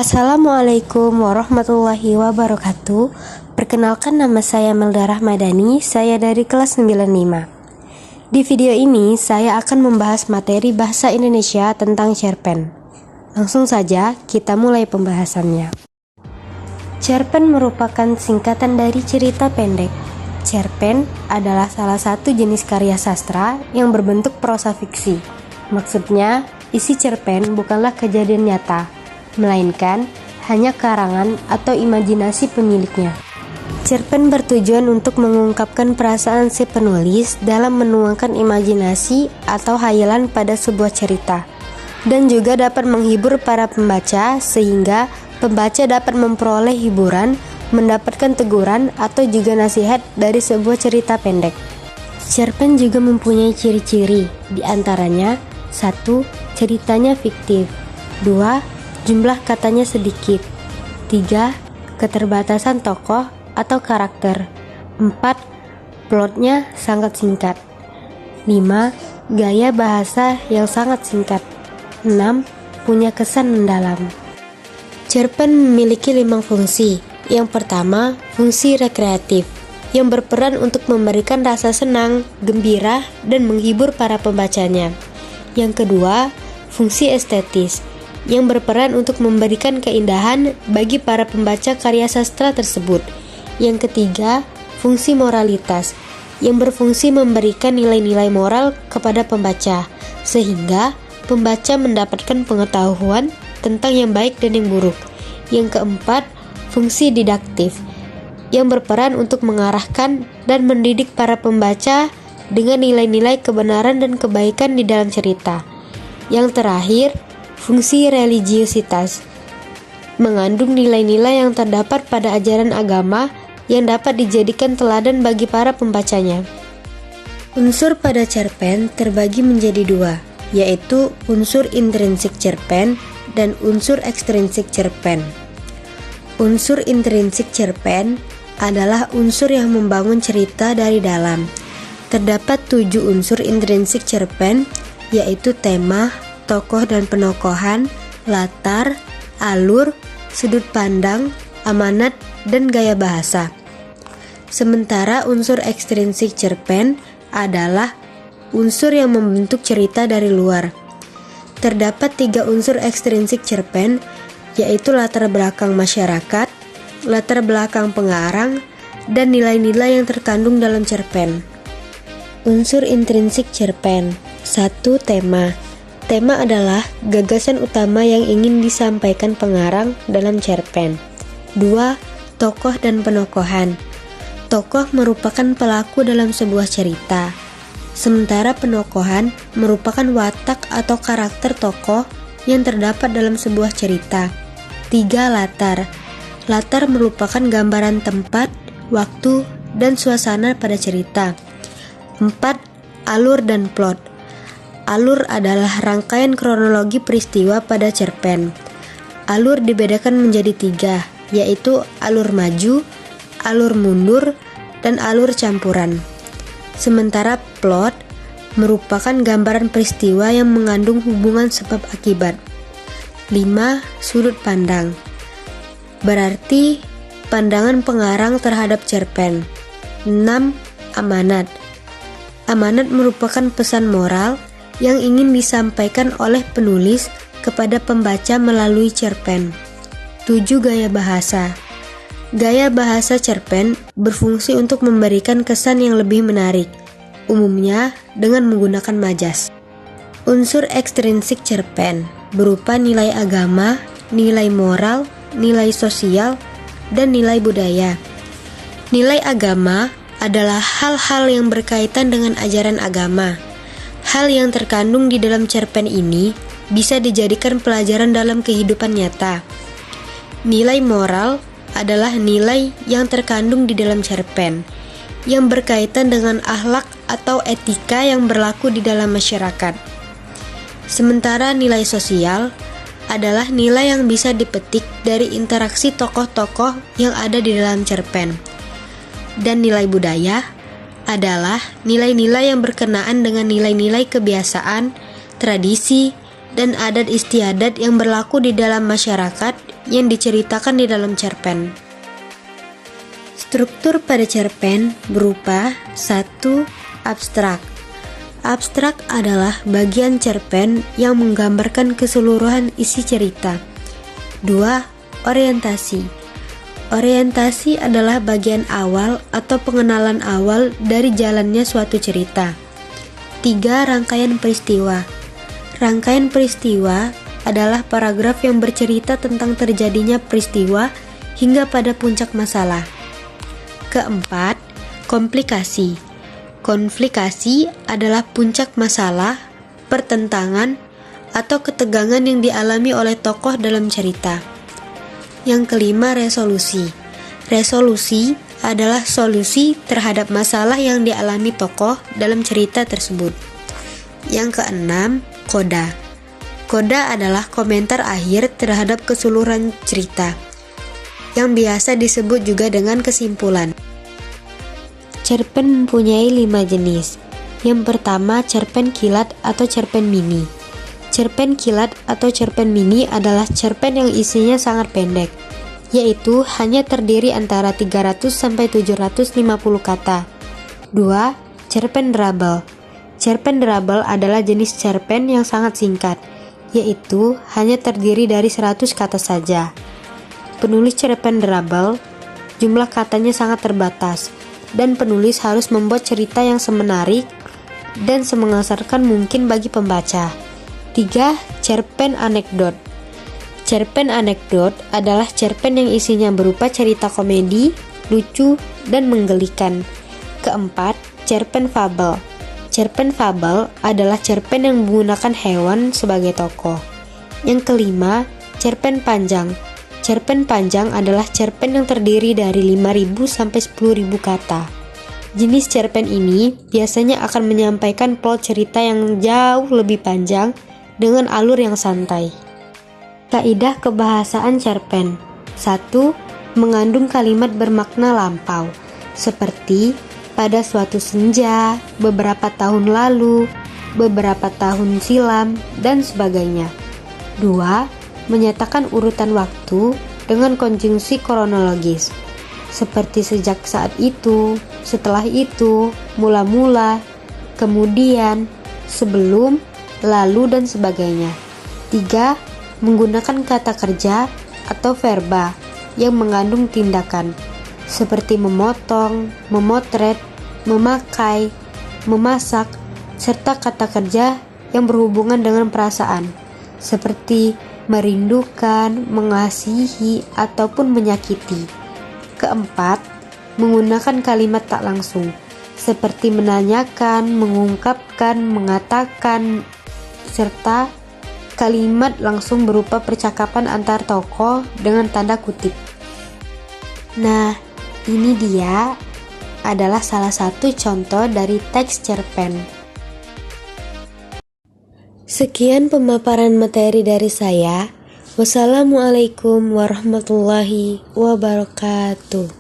Assalamualaikum warahmatullahi wabarakatuh. Perkenalkan, nama saya Melda Rahmadani, saya dari kelas 95. Di video ini saya akan membahas materi bahasa Indonesia tentang cerpen. Langsung saja kita mulai pembahasannya. Cerpen merupakan singkatan dari cerita pendek. Cerpen adalah salah satu jenis karya sastra yang berbentuk prosa fiksi. Maksudnya, isi cerpen bukanlah kejadian nyata, melainkan hanya karangan atau imajinasi pemiliknya. Cerpen bertujuan untuk mengungkapkan perasaan si penulis dalam menuangkan imajinasi atau hayalan pada sebuah cerita, dan juga dapat menghibur para pembaca sehingga pembaca dapat memperoleh hiburan, mendapatkan teguran atau juga nasihat dari sebuah cerita pendek. Cerpen juga mempunyai ciri-ciri, diantaranya 1. Ceritanya fiktif. 2. Jumlah katanya sedikit. 3. Keterbatasan tokoh atau karakter. 4. Plotnya sangat singkat. 5. Gaya bahasa yang sangat singkat. 6. Punya kesan mendalam. Cerpen memiliki 5 fungsi. Yang pertama, fungsi rekreatif, yang berperan untuk memberikan rasa senang, gembira, dan menghibur para pembacanya. Yang kedua, fungsi estetis, yang berperan untuk memberikan keindahan bagi para pembaca karya sastra tersebut. Yang ketiga, fungsi moralitas, yang berfungsi memberikan nilai-nilai moral kepada pembaca, sehingga pembaca mendapatkan pengetahuan tentang yang baik dan yang buruk. Yang keempat, fungsi didaktif, yang berperan untuk mengarahkan dan mendidik para pembaca dengan nilai-nilai kebenaran dan kebaikan di dalam cerita. Yang terakhir, fungsi religiositas, mengandung nilai-nilai yang terdapat pada ajaran agama yang dapat dijadikan teladan bagi para pembacanya. Unsur pada cerpen terbagi menjadi 2, yaitu unsur intrinsik cerpen dan unsur ekstrinsik cerpen. Unsur intrinsik cerpen adalah unsur yang membangun cerita dari dalam. Terdapat 7 unsur intrinsik cerpen, yaitu tema, tokoh dan penokohan, latar, alur, sudut pandang, amanat, dan gaya bahasa. Sementara unsur ekstrinsik cerpen adalah unsur yang membentuk cerita dari luar. Terdapat 3 unsur ekstrinsik cerpen, yaitu latar belakang masyarakat, latar belakang pengarang, dan nilai-nilai yang terkandung dalam cerpen. Unsur intrinsik cerpen. 1. Tema. Tema adalah gagasan utama yang ingin disampaikan pengarang dalam cerpen. 2. Tokoh dan penokohan. Tokoh merupakan pelaku dalam sebuah cerita, sementara penokohan merupakan watak atau karakter tokoh yang terdapat dalam sebuah cerita. 3. Latar. Latar merupakan gambaran tempat, waktu, dan suasana pada cerita. 4. Alur dan plot. Alur adalah rangkaian kronologi peristiwa pada cerpen. Alur dibedakan menjadi 3, yaitu alur maju, alur mundur, dan alur campuran. Sementara plot merupakan gambaran peristiwa yang mengandung hubungan sebab akibat. 5. Sudut pandang. Berarti pandangan pengarang terhadap cerpen. 6. Amanat. Amanat merupakan pesan moral yang ingin disampaikan oleh penulis kepada pembaca melalui cerpen. 7. Gaya bahasa. Gaya bahasa cerpen berfungsi untuk memberikan kesan yang lebih menarik, umumnya dengan menggunakan majas. Unsur ekstrinsik cerpen berupa nilai agama, nilai moral, nilai sosial, dan nilai budaya. Nilai agama adalah hal-hal yang berkaitan dengan ajaran agama. Hal yang terkandung di dalam cerpen ini bisa dijadikan pelajaran dalam kehidupan nyata. Nilai moral adalah nilai yang terkandung di dalam cerpen, yang berkaitan dengan akhlak atau etika yang berlaku di dalam masyarakat. Sementara nilai sosial adalah nilai yang bisa dipetik dari interaksi tokoh-tokoh yang ada di dalam cerpen. Dan nilai budaya adalah nilai-nilai yang berkenaan dengan nilai-nilai kebiasaan, tradisi, dan adat istiadat yang berlaku di dalam masyarakat yang diceritakan di dalam cerpen. Struktur pada cerpen berupa 1. Abstrak. Abstrak adalah bagian cerpen yang menggambarkan keseluruhan isi cerita. 2. Orientasi. Orientasi adalah bagian awal atau pengenalan awal dari jalannya suatu cerita. 3. Rangkaian peristiwa. Rangkaian peristiwa adalah paragraf yang bercerita tentang terjadinya peristiwa hingga pada puncak masalah. Keempat, komplikasi. Konflikasi adalah puncak masalah, pertentangan, atau ketegangan yang dialami oleh tokoh dalam cerita. Yang kelima, resolusi. Resolusi adalah solusi terhadap masalah yang dialami tokoh dalam cerita tersebut. Yang keenam, koda. Koda adalah komentar akhir terhadap keseluruhan cerita, yang biasa disebut juga dengan kesimpulan. Cerpen mempunyai 5 jenis. Yang pertama, cerpen kilat atau cerpen mini. Cerpen kilat atau cerpen mini adalah cerpen yang isinya sangat pendek, yaitu hanya terdiri antara 300 sampai 750 kata. 2. Cerpen double. Cerpen double adalah jenis cerpen yang sangat singkat, yaitu hanya terdiri dari 100 kata saja. Penulis cerpen double, jumlah katanya sangat terbatas, dan penulis harus membuat cerita yang semenarik dan semengasarkan mungkin bagi pembaca. 3. Cerpen anekdot. Cerpen anekdot adalah cerpen yang isinya berupa cerita komedi, lucu, dan menggelikan. Keempat, cerpen fabel. Cerpen fabel adalah cerpen yang menggunakan hewan sebagai tokoh. Yang kelima, cerpen panjang. Cerpen panjang adalah cerpen yang terdiri dari 5.000 sampai 10.000 kata. Jenis cerpen ini biasanya akan menyampaikan plot cerita yang jauh lebih panjang dengan alur yang santai. Kaidah kebahasaan cerpen. 1. Mengandung kalimat bermakna lampau, seperti pada suatu senja, beberapa tahun lalu, beberapa tahun silam, dan sebagainya. 2. Menyatakan urutan waktu dengan konjungsi kronologis, seperti sejak saat itu, setelah itu, mula-mula, kemudian, sebelum, lalu, dan sebagainya. 3. Menggunakan kata kerja atau verba yang mengandung tindakan, seperti memotong, memotret, memakai, memasak, serta kata kerja yang berhubungan dengan perasaan, seperti merindukan, mengasihi, ataupun menyakiti. Keempat, menggunakan kalimat tak langsung, seperti menanyakan, mengungkapkan, mengatakan, serta kalimat langsung berupa percakapan antar tokoh dengan tanda kutip. Nah, ini dia adalah salah satu contoh dari teks cerpen. Sekian pemaparan materi dari saya. Wassalamualaikum warahmatullahi wabarakatuh.